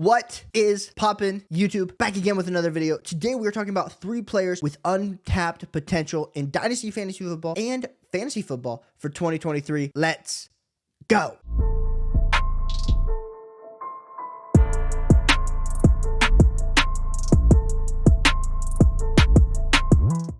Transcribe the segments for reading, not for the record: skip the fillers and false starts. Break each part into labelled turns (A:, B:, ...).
A: What is poppin', YouTube? Back again with another video. Today we are talking about 3 players with untapped potential in Dynasty Fantasy Football and Fantasy Football for 2023. Let's go.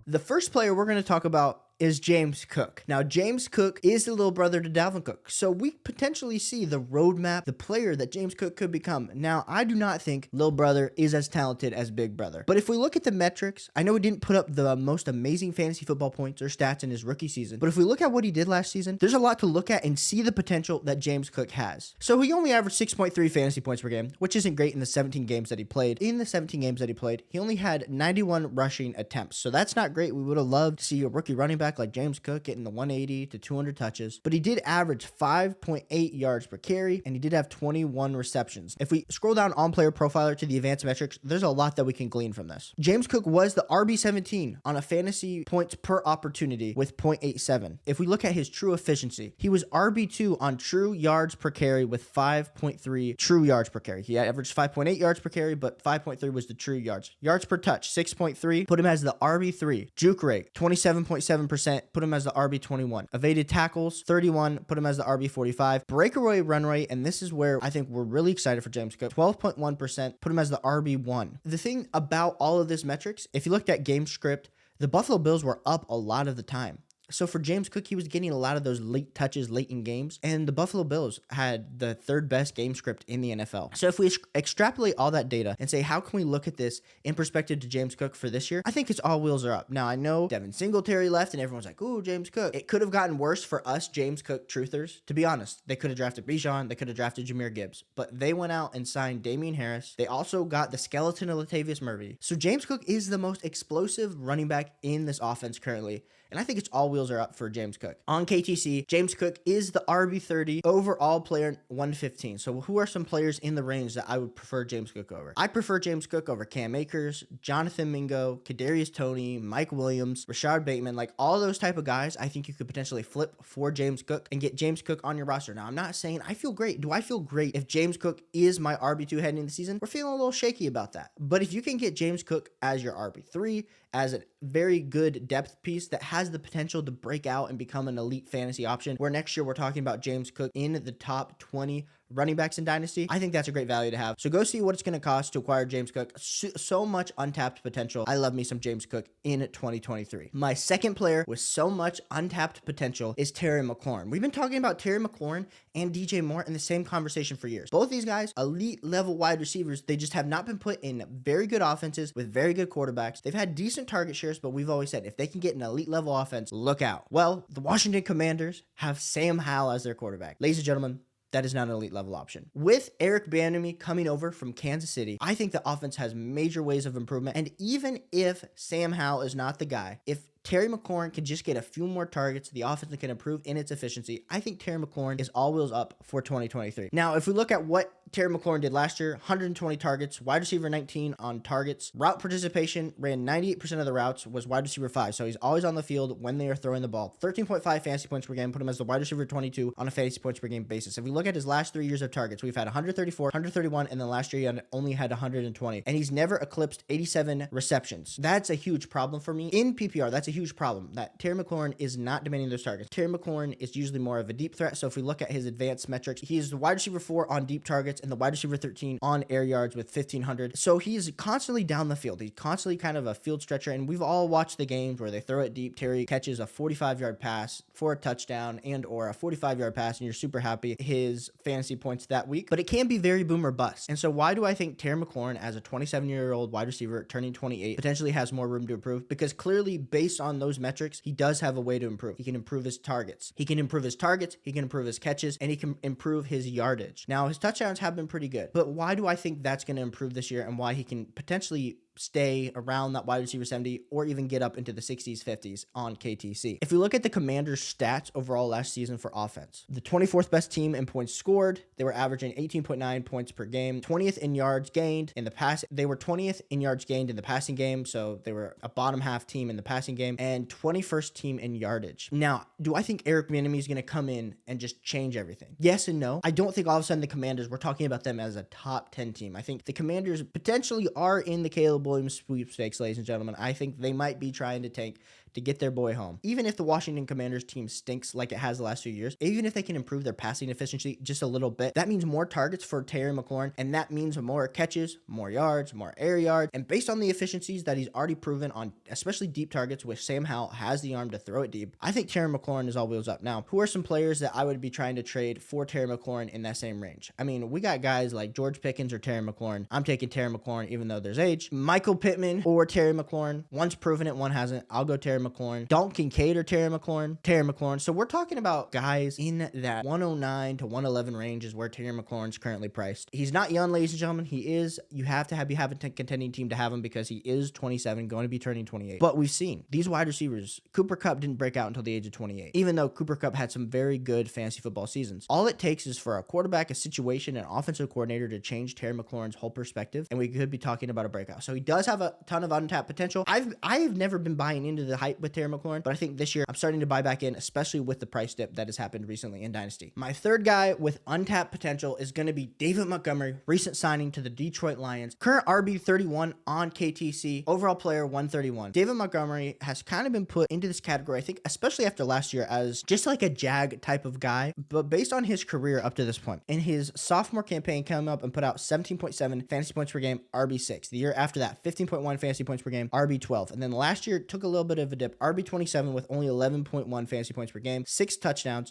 A: The first player we're going to talk about is James Cook. Now, James Cook is the little brother to Dalvin Cook, so we potentially see the roadmap, the player that James Cook could become. Now, I do not think little brother is as talented as big brother, but if we look at the metrics, I know he didn't put up the most amazing fantasy football points or stats in his rookie season, but if we look at what he did last season, there's a lot to look at and see the potential that James Cook has. So he only averaged 6.3 fantasy points per game, which isn't great in the 17 games that he played. In the 17 games that he played, he only had 91 rushing attempts, so that's not great. We would have loved to see a rookie running back like James Cook getting the 180 to 200 touches, but he did average 5.8 yards per carry, and he did have 21 receptions. If we scroll down on player profiler to the advanced metrics, there's a lot that we can glean from this. James Cook was the RB17 on a fantasy points per opportunity with 0.87. If we look at his true efficiency, he was RB2 on true yards per carry with 5.3 true yards per carry. He averaged 5.8 yards per carry, but 5.3 was the true yards. Yards per touch, 6.3, put him as the RB3. Juke rate, 27.7%, put him as the RB21. Evaded tackles, 31, put him as the RB45. Breakaway run rate, and this is where I think we're really excited for James Cook, 12.1%, put him as the RB1. The thing about all of this metrics, if you looked at game script, the Buffalo Bills were up a lot of the time. So for James Cook, he was getting a lot of those late touches late in games, and the Buffalo Bills had the 3rd best game script in the NFL. So if we extrapolate all that data and say, how can we look at this in perspective to James Cook for this year? I think it's all wheels are up. Now, I know Devin Singletary left, and everyone's like, ooh, James Cook. It could have gotten worse for us James Cook truthers. To be honest, they could have drafted Bijan, they could have drafted Jahmyr Gibbs, but they went out and signed Damian Harris. They also got the skeleton of Latavius Murray. So James Cook is the most explosive running back in this offense currently, and I think it's all wheels are up for James Cook. On KTC, James Cook is the RB30 overall player 115. So who are some players in the range that I would prefer James Cook over? I prefer James Cook over Cam Akers, Jonathan Mingo, Kadarius Toney, Mike Williams, Rashard Bateman, like all those type of guys. I think you could potentially flip for James Cook and get James Cook on your roster. Now, I'm not saying I feel great. Do I feel great if James Cook is my RB2 heading into the season? We're feeling a little shaky about that. But if you can get James Cook as your RB3, as a very good depth piece that has the potential to break out and become an elite fantasy option, where next year we're talking about James Cook in the top 20 running backs in Dynasty, I think that's a great value to have. So go see what it's going to cost to acquire James Cook. So much untapped potential. I love me some James Cook in 2023. My second player with so much untapped potential is Terry McLaurin. We've been talking about Terry McLaurin and DJ Moore in the same conversation for years. Both these guys, elite level wide receivers, they just have not been put in very good offenses with very good quarterbacks. They've had decent target shares, but we've always said if they can get an elite level offense, look out. Well, the Washington Commanders have Sam Howell as their quarterback. Ladies and gentlemen, that is not an elite level option. With Eric Bieniemy coming over from Kansas City, I think the offense has major ways of improvement. And even if Sam Howell is not the guy, if Terry McLaurin can just get a few more targets, the offense can improve in its efficiency, I think Terry McLaurin is all wheels up for 2023. Now, if we look at what Terry McLaurin did last year, 120 targets, wide receiver 19 on targets. Route participation, ran 98% of the routes, was wide receiver 5. So he's always on the field when they are throwing the ball. 13.5 fantasy points per game, put him as the wide receiver 22 on a fantasy points per game basis. If we look at his last 3 years of targets, we've had 134, 131, and then last year he only had 120. And he's never eclipsed 87 receptions. That's a huge problem for me. In PPR, that's a huge problem, that Terry McLaurin is not demanding those targets. Terry McLaurin is usually more of a deep threat. So if we look at his advanced metrics, he is the wide receiver 4 on deep targets and the wide receiver 13 on air yards with 1,500. So he's constantly down the field. He's constantly kind of a field stretcher, and we've all watched the games where they throw it deep. Terry catches a 45-yard pass for a touchdown and or a 45-yard pass, and you're super happy his fantasy points that week. But it can be very boom or bust. And so why do I think Terry McLaurin, as a 27-year-old wide receiver turning 28, potentially has more room to improve? Because clearly, based on those metrics, he does have a way to improve. He can improve his targets. He can improve his catches, and he can improve his yardage. Now, his touchdowns have been pretty good, but why do I think that's going to improve this year and why he can potentially stay around that wide receiver 70 or even get up into the 60s, 50s on KTC. If we look at the Commanders' stats overall last season for offense, the 24th best team in points scored. They were averaging 18.9 points per game, 20th in yards gained in the pass. They were 20th in yards gained in the passing game, so they were a bottom half team in the passing game, and 21st team in yardage. Now, do I think Eric Bieniemy is going to come in and just change everything? Yes and no. I don't think all of a sudden the Commanders, we're talking about them as a top 10 team. I think the Commanders potentially are in the Caleb Williams sweepstakes, ladies and gentlemen. I think they might be trying to tank to get their boy home. Even if the Washington Commanders team stinks like it has the last few years, even if they can improve their passing efficiency just a little bit, that means more targets for Terry McLaurin, and that means more catches, more yards, more air yards. And based on the efficiencies that he's already proven on, especially deep targets, which Sam Howell has the arm to throw it deep, I think Terry McLaurin is all wheels up. Now, who are some players that I would be trying to trade for Terry McLaurin in that same range? I mean, we got guys like George Pickens or Terry McLaurin. I'm taking Terry McLaurin even though there's age. Michael Pittman or Terry McLaurin. One's proven it, one hasn't. I'll go Terry McLaurin. Dalton Kincaid or Terry McLaurin. So we're talking about guys in that 109 to 111 range is where Terry McLaurin's currently priced. He's not young, ladies and gentlemen. He is, you have to have a contending team to have him because he is 27, going to be turning 28. But we've seen these wide receivers. Cooper Kupp didn't break out until the age of 28, even though Cooper Kupp had some very good fantasy football seasons. All it takes is for a quarterback, a situation, an offensive coordinator to change Terry McLaurin's whole perspective, and we could be talking about a breakout. So he does have a ton of untapped potential. I've never been buying into the hype with Terry McLaurin, but I think this year I'm starting to buy back in, especially with the price dip that has happened recently in Dynasty. My third guy with untapped potential is going to be David Montgomery, recent signing to the Detroit Lions, current RB 31 on KTC, overall player 131. David Montgomery has kind of been put into this category, I think, especially after last year, as just like a jag type of guy, but based on his career up to this point. In his sophomore campaign, came up and put out 17.7 fantasy points per game, RB6. The year after that, 15.1 fantasy points per game, RB12. And then last year took a little bit of a dip, RB27 with only 11.1 fantasy points per game, 6 touchdowns,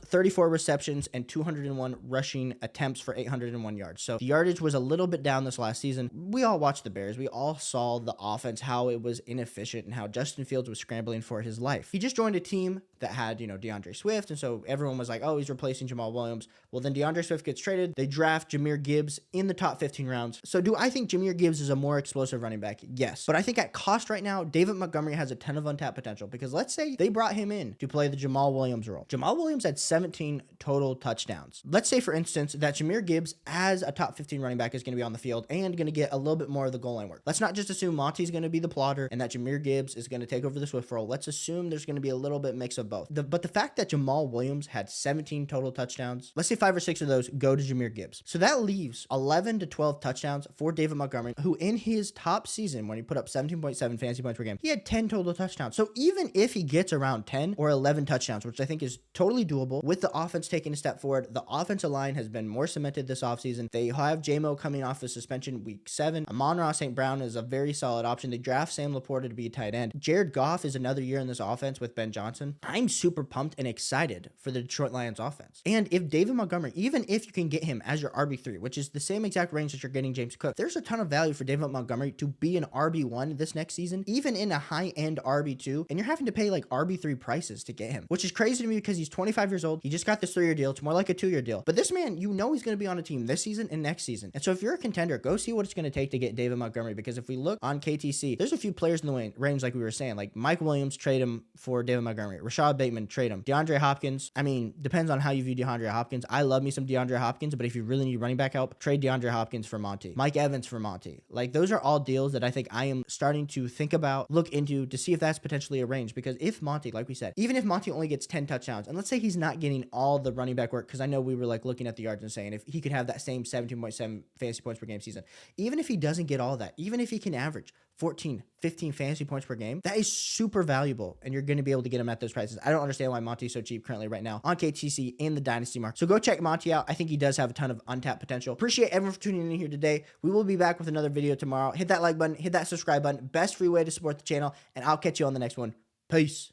A: 34 receptions, and 201 rushing attempts for 801 yards. So the yardage was a little bit down this last season. We all watched the Bears. We all saw the offense, how it was inefficient and how Justin Fields was scrambling for his life. He just joined a team that had, DeAndre Swift, and so everyone was like, oh, he's replacing Jamal Williams. Well, then DeAndre Swift gets traded. They draft Jahmyr Gibbs in the top 15 rounds. So do I think Jahmyr Gibbs is a more explosive running back? Yes. But I think at cost right now, David Montgomery has a ton of untapped potential, because let's say they brought him in to play the Jamal Williams role. Jamal Williams had 17 total touchdowns. Let's say, for instance, that Jahmyr Gibbs as a top 15 running back is going to be on the field and going to get a little bit more of the goal line work. Let's not just assume Monty's going to be the plotter and that Jahmyr Gibbs is going to take over the Swift role. Let's assume there's going to be a little bit mix of both. But the fact that Jamal Williams had 17 total touchdowns, let's say 5 or 6 of those go to Jahmyr Gibbs. So that leaves 11 to 12 touchdowns for David Montgomery, who in his top season, when he put up 17.7 fantasy points per game, he had 10 total touchdowns. So even if he gets around 10 or 11 touchdowns, which I think is totally doable, with the offense taking a step forward, the offensive line has been more cemented this offseason. They have J-Mo coming off of suspension week 7. Amon-Ra St. Brown is a very solid option. They draft Sam Laporta to be a tight end. Jared Goff is another year in this offense with Ben Johnson. I'm super pumped and excited for the Detroit Lions offense. And if David Montgomery, even if you can get him as your RB3, which is the same exact range that you're getting James Cook, there's a ton of value for David Montgomery to be an RB1 this next season, even in a high-end RB2, and you're having to pay like RB3 prices to get him, which is crazy to me because he's 25 years old. He just got this 3-year deal. It's more like a 2-year deal. But this man, he's going to be on a team this season and next season. And so if you're a contender, go see what it's going to take to get David Montgomery, because if we look on KTC, there's a few players in the range, like we were saying, like Mike Williams, trade him for David Montgomery. Rashad Bateman, trade him. DeAndre Hopkins, I mean, depends on how you view DeAndre Hopkins. I love me some DeAndre Hopkins, but if you really need running back help, trade DeAndre Hopkins for Monty. Mike Evans for Monty. Like, those are all deals that I think I am starting to think about, look into, to see if that's potentially a range. Because if Monty, like we said, even if Monty only gets 10 touchdowns, and let's say he's not getting all the running back work, because I know we were like looking at the yards and saying if he could have that same 17.7 fantasy points per game season, even if he doesn't get all that, even if he can average 14, 15 fantasy points per game, that is super valuable, and you're going to be able to get him at those prices. I don't understand why Monty's so cheap currently right now on KTC in the Dynasty market. So go check Monty out. I think he does have a ton of untapped potential. Appreciate everyone for tuning in here today. We will be back with another video tomorrow. Hit that like button, hit that subscribe button. Best free way to support the channel, and I'll catch you on the next one. Peace.